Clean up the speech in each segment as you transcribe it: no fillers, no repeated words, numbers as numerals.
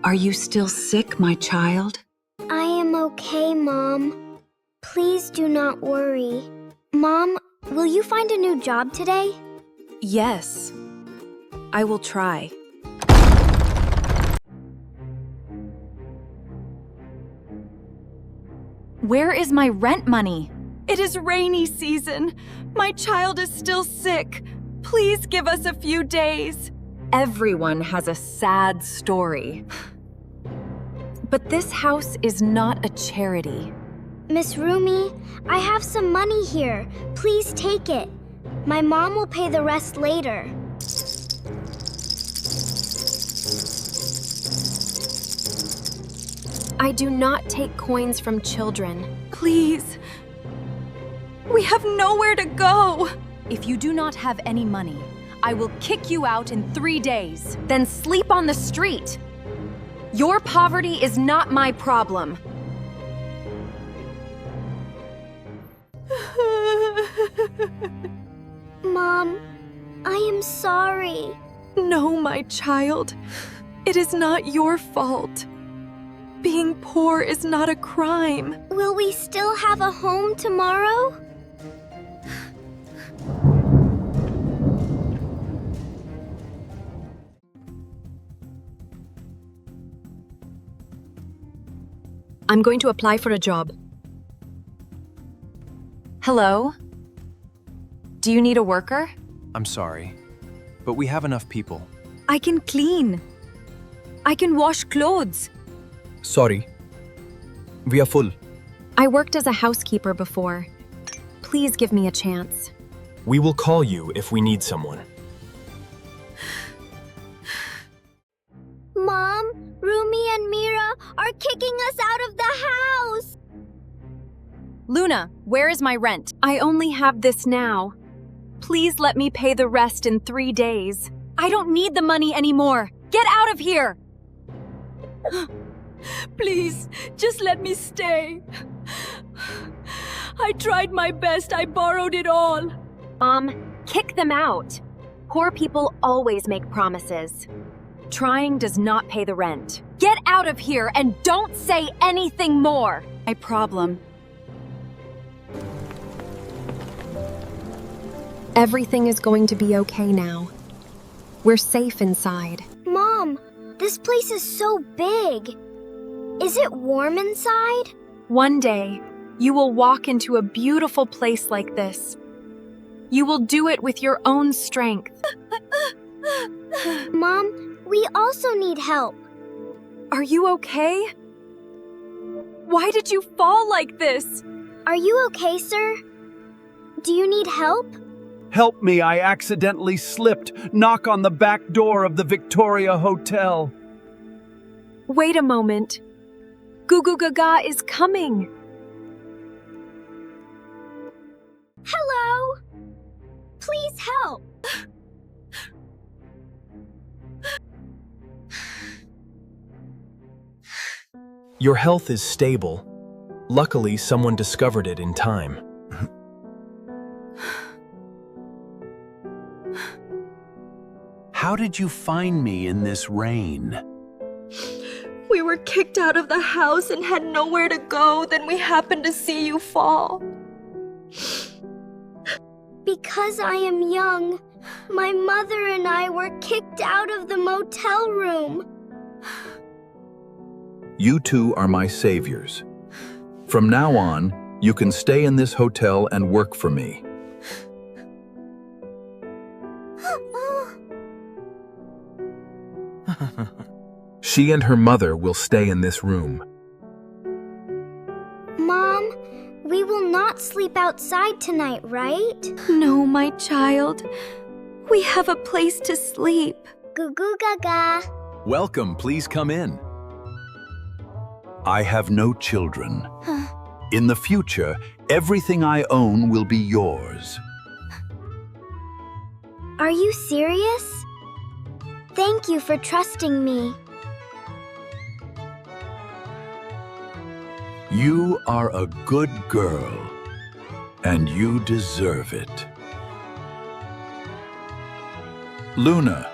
Are you still sick, my child? I am okay, Mom. Please do not worry. Mom, will you find a new job today? Yes, I will try. Where is my rent money? It is rainy season. My child is still sick. Please give us a few days. Everyone has a sad story. But this house is not a charity. Miss Rumi, I have some money here. Please take it. My mom will pay the rest later. I do not take coins from children. Please. We have nowhere to go. If you do not have any money, I will kick you out in 3 days. Then sleep on the street. Your poverty is not my problem. Mom, I am sorry. No, my child. It is not your fault. Being poor is not a crime. Will we still have a home tomorrow? I'm going to apply for a job. Hello? Do you need a worker? I'm sorry, but we have enough people. I can clean. I can wash clothes. Sorry. We are full. I worked as a housekeeper before. Please give me a chance. We will call you if we need someone. Mom, Rumi and Mira are kicking us out of the house. Luna, where is my rent? I only have this now. Please let me pay the rest in 3 days. I don't need the money anymore. Get out of here! Please, just let me stay. I tried my best. I borrowed it all. Kick them out. Poor people always make promises. Trying does not pay the rent. Get out of here and don't say anything more. My problem. Everything is going to be okay now. We're safe inside. Mom, this place is so big. Is it warm inside? One day, you will walk into a beautiful place like this. You will do it with your own strength. Mom, we also need help. Are you okay? Why did you fall like this? Are you okay, sir? Do you need help? Help me, I accidentally slipped. Knock on the back door of the Victoria Hotel. Wait a moment. Gugugaga is coming. Hello? Please help. Your health is stable. Luckily, someone discovered it in time. How did you find me in this rain? We were kicked out of the house and had nowhere to go. Then we happened to see you fall. Because I am young, my mother and I were kicked out of the motel room. You two are my saviors. From now on, you can stay in this hotel and work for me. She and her mother will stay in this room. Mom, we will not sleep outside tonight, right? No, my child. We have a place to sleep. Gugugaga. Welcome, please come in. I have no children. In the future, everything I own will be yours. Are you serious? Thank you for trusting me. You are a good girl, and you deserve it. Luna,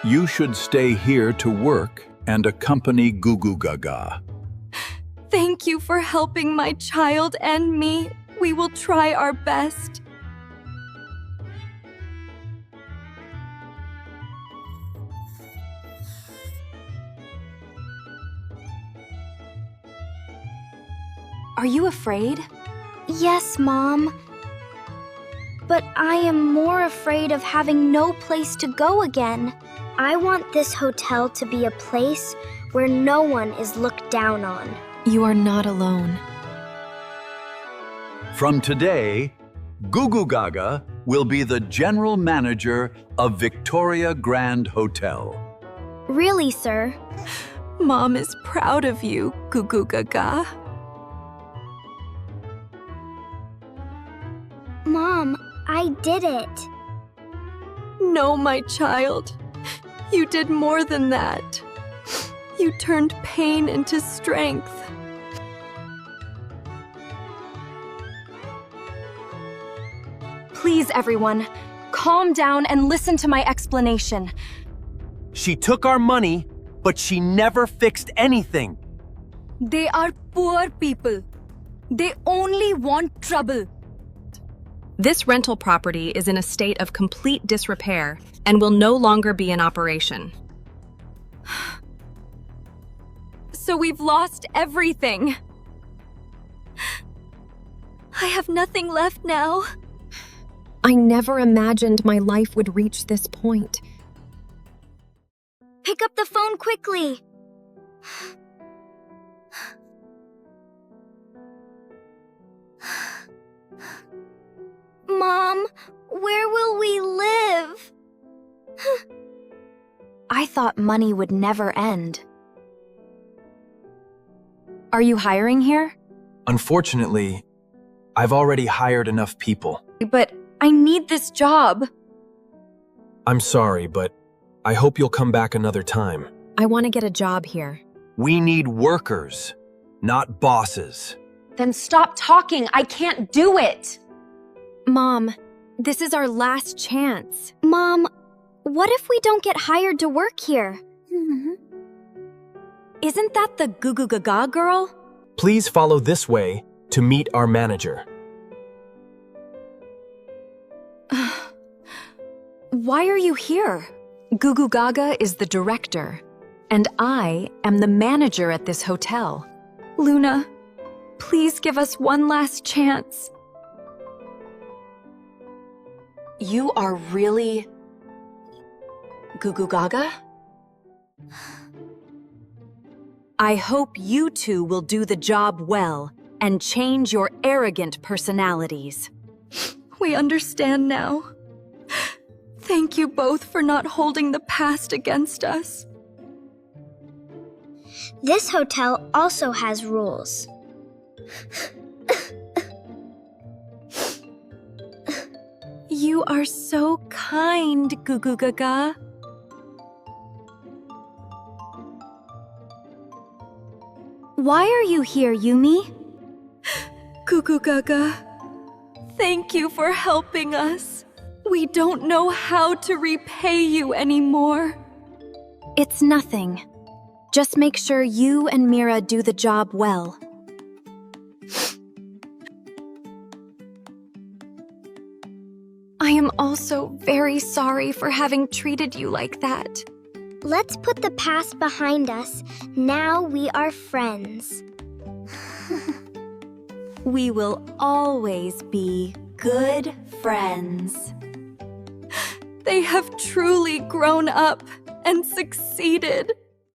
you should stay here to work and accompany Gugugaga. Thank you for helping my child and me. We will try our best. Are you afraid? Yes, Mom. But I am more afraid of having no place to go again. I want this hotel to be a place where no one is looked down on. You are not alone. From today, Gugugaga will be the general manager of Victoria Grand Hotel. Really, sir? Mom is proud of you, Gugugaga. Mom, I did it. No, my child. You did more than that. You turned pain into strength. Please, everyone, calm down and listen to my explanation. She took our money, but she never fixed anything. They are poor people. They only want trouble. This rental property is in a state of complete disrepair and will no longer be in operation. So we've lost everything. I have nothing left now. I never imagined my life would reach this point. Pick up the phone quickly. Mom, where will we live? I thought money would never end. Are you hiring here? Unfortunately, I've already hired enough people. But I need this job. I'm sorry, but I hope you'll come back another time. I want to get a job here. We need workers, not bosses. Then stop talking. I can't do it. Mom, this is our last chance. Mom, what if we don't get hired to work here? Isn't that the Gugugaga girl? Please follow this way to meet our manager. Why are you here? Gugugaga is the director, and I am the manager at this hotel. Luna, please give us one last chance. You are really Gugugaga? I hope you two will do the job well and change your arrogant personalities. We understand now. Thank you both for not holding the past against us. This hotel also has rules. You are so kind, Gugugaga. Why are you here, Yumi? Gugugaga, thank you for helping us. We don't know how to repay you anymore. It's nothing. Just make sure you and Mira do the job well. I am also very sorry for having treated you like that. Let's put the past behind us. Now we are friends. We will always be good friends. They have truly grown up and succeeded.